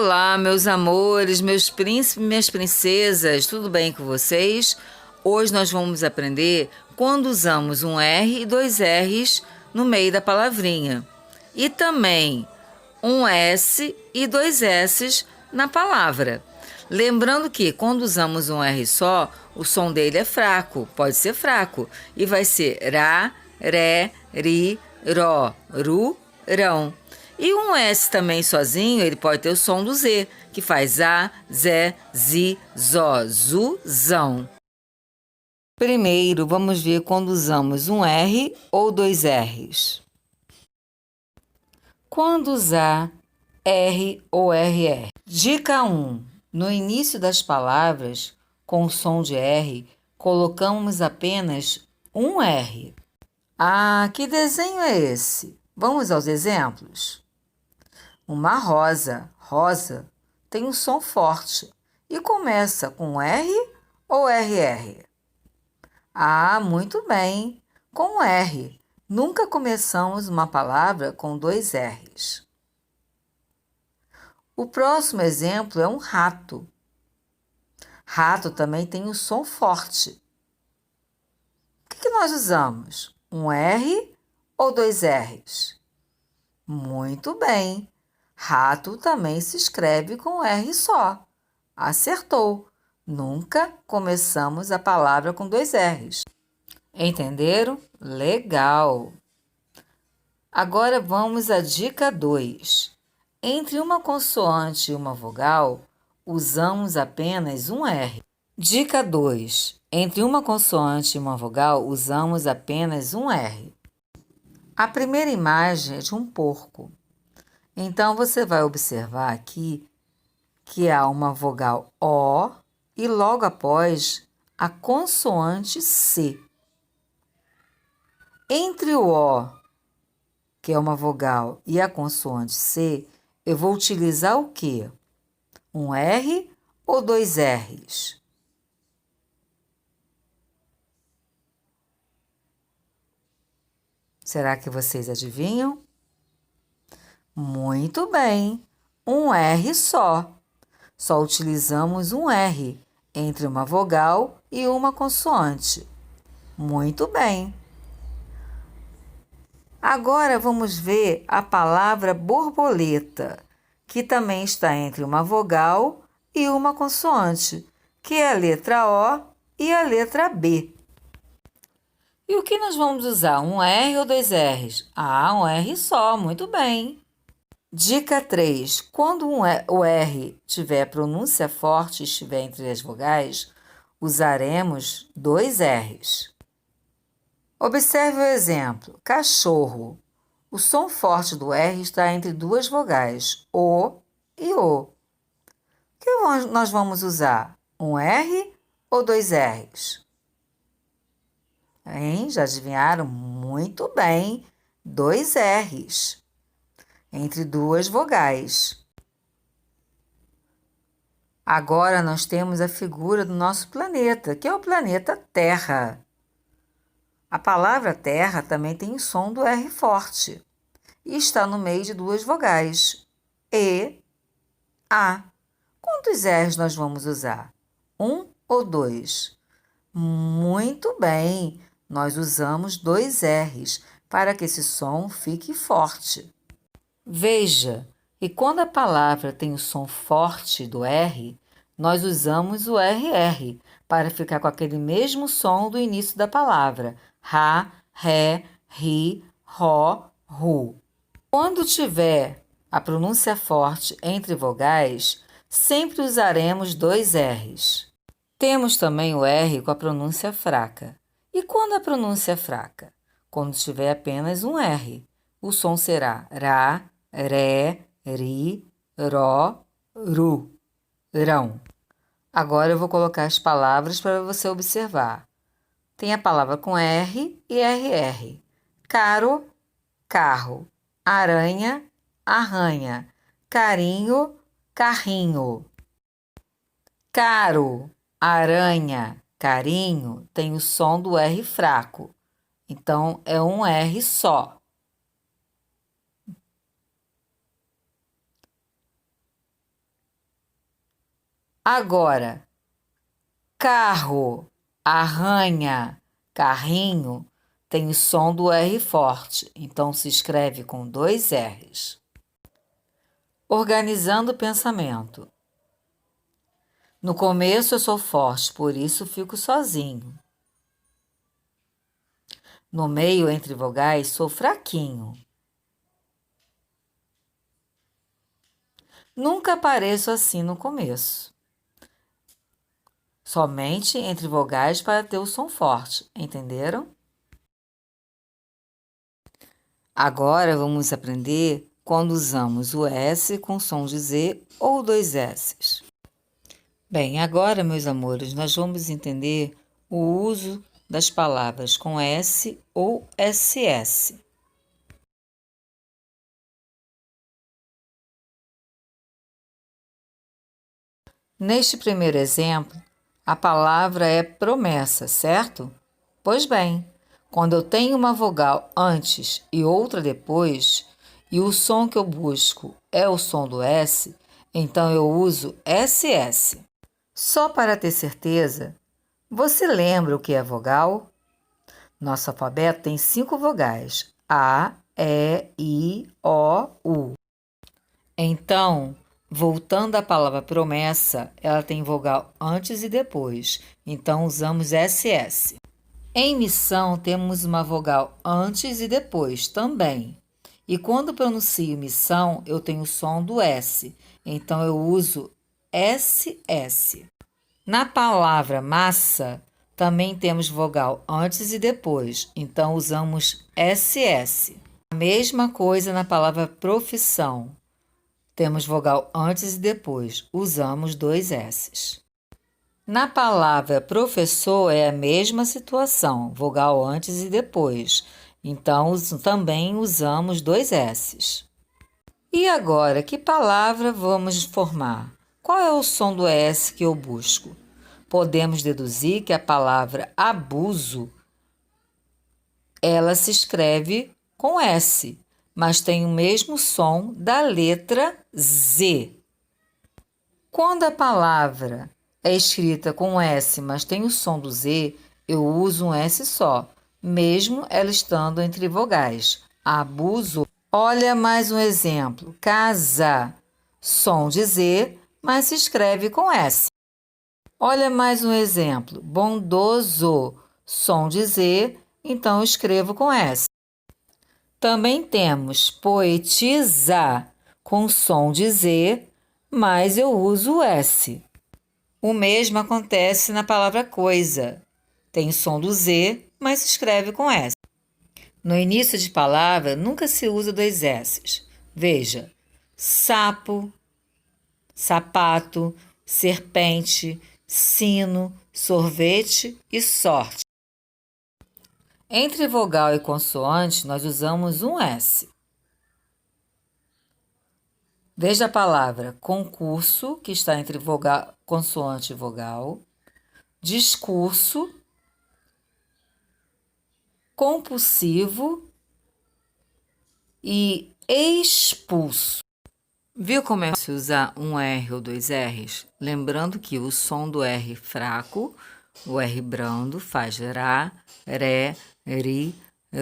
Olá, meus amores, meus príncipes, minhas princesas, tudo bem com vocês? Hoje nós vamos aprender quando usamos um R e dois R's no meio da palavrinha. E também um S e dois S's na palavra. Lembrando que quando usamos um R só, o som dele é fraco, pode ser fraco. E vai ser Rá, Ré, Ri, Ró, Ru, Rão. E um S também sozinho, ele pode ter o som do Z, que faz A, Zé, Zi, Zó, Zu, Zão. Primeiro, vamos ver quando usamos um R ou dois R's. Quando usar R ou RR. Dica 1. No início das palavras, com o som de R, colocamos apenas um R. Ah, que desenho é esse? Vamos aos exemplos? Uma rosa, rosa, tem um som forte e começa com R ou RR? Ah, muito bem, com R. Nunca começamos uma palavra com dois R's. O próximo exemplo é um rato. Rato também tem um som forte. O que nós usamos? Um R ou dois R's? Muito bem. Rato também se escreve com R só. Acertou. Nunca começamos a palavra com dois R's. Entenderam? Legal! Agora vamos à dica 2. Entre uma consoante e uma vogal, usamos apenas um R. Dica 2. Entre uma consoante e uma vogal, usamos apenas um R. A primeira imagem é de um porco. Então, você vai observar aqui que há uma vogal O e logo após a consoante C. Entre o O, que é uma vogal, e a consoante C, eu vou utilizar o quê? Um R ou dois R's? Será que vocês adivinham? Muito bem, um R só. Só utilizamos um R entre uma vogal e uma consoante. Muito bem. Agora vamos ver a palavra borboleta, que também está entre uma vogal e uma consoante, que é a letra O e a letra B. E o que nós vamos usar? Um R ou dois R's? Ah, um R só, muito bem. Dica 3. Quando o R tiver pronúncia forte e estiver entre as vogais, usaremos dois R's. Observe o exemplo. Cachorro. O som forte do R está entre duas vogais, O e O. O que nós vamos usar? Um R ou dois R's? Hein? Já adivinharam? Muito bem. Dois R's. Entre duas vogais. Agora nós temos a figura do nosso planeta, que é o planeta Terra. A palavra Terra também tem o som do R forte e está no meio de duas vogais, E, A. Quantos R's nós vamos usar? Um ou dois? Muito bem, nós usamos dois R's para que esse som fique forte. Veja, e quando a palavra tem o som forte do R, nós usamos o RR para ficar com aquele mesmo som do início da palavra. Rá, Ré, Ri, Ró, Ru. Quando tiver a pronúncia forte entre vogais, sempre usaremos dois R's. Temos também o R com a pronúncia fraca. E quando a pronúncia é fraca? Quando tiver apenas um R. O som será Rá, Ré, Ri, Ró, Ru, Rão. Agora eu vou colocar as palavras para você observar. Tem a palavra com R e RR. Caro, carro. Aranha, arranha. Carinho, carrinho. Caro, aranha, carinho tem o som do R fraco. Então, é um R só. Agora, carro, arranha, carrinho, tem o som do R forte, então se escreve com 2 R's. Organizando o pensamento. No começo eu sou forte, por isso fico sozinho. No meio, entre vogais, sou fraquinho. Nunca apareço assim no começo. Somente entre vogais para ter o som forte, entenderam? Agora vamos aprender quando usamos o S com som de Z ou 2 S's. Bem, agora, meus amores, nós vamos entender o uso das palavras com S ou SS. Neste primeiro exemplo, a palavra é promessa, certo? Pois bem, quando eu tenho uma vogal antes e outra depois, e o som que eu busco é o som do S, então eu uso SS. Só para ter certeza, você lembra o que é vogal? Nosso alfabeto tem 5 vogais: A, E, I, O, U. Então, voltando à palavra promessa, ela tem vogal antes e depois, então usamos SS. Em missão, temos uma vogal antes e depois também. E quando pronuncio missão, eu tenho o som do S, então eu uso SS. Na palavra massa, também temos vogal antes e depois, então usamos SS. A mesma coisa na palavra profissão. Temos vogal antes e depois, usamos 2 S's. Na palavra professor é a mesma situação, vogal antes e depois, então também usamos 2 S's. E agora, que palavra vamos formar? Qual é o som do S que eu busco? Podemos deduzir que a palavra abuso, ela se escreve com S, mas tem o mesmo som da letra Z. Quando a palavra é escrita com S, mas tem o som do Z, eu uso um S só, mesmo ela estando entre vogais. Abuso. Olha mais um exemplo. Casa, som de Z, mas se escreve com S. Olha mais um exemplo. Bondoso, som de Z, então eu escrevo com S. Também temos poetiza, com som de Z, mas eu uso o S. O mesmo acontece na palavra coisa. Tem som do Z, mas se escreve com S. No início de palavra, nunca se usa 2 S's. Veja, sapo, sapato, serpente, sino, sorvete e sorte. Entre vogal e consoante, nós usamos um S. Veja a palavra concurso, que está entre vogal, consoante e vogal, discurso, compulsivo e expulso. Viu como é se usar um R ou 2 R's? Lembrando que o som do R fraco, o R brando, faz Rá, Ré, Ri,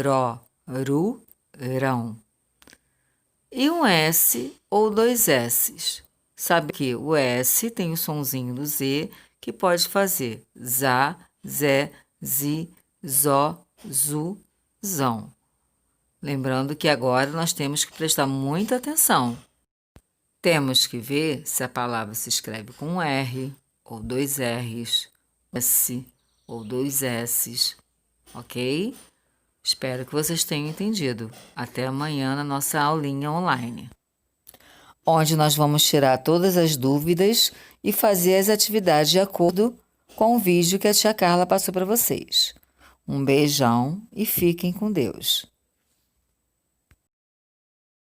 Ró, Ru, Rão. E um S ou 2 S's. Sabe que o S tem o sonzinho do Z, que pode fazer Zá, Zé, Zi, Zó, Zu, Zão. Lembrando que agora nós temos que prestar muita atenção. Temos que ver se a palavra se escreve com um R ou 2 R's, S ou 2 S's, ok? Espero que vocês tenham entendido. Até amanhã na nossa aulinha online, onde nós vamos tirar todas as dúvidas e fazer as atividades de acordo com o vídeo que a tia Carla passou para vocês. Um beijão e fiquem com Deus.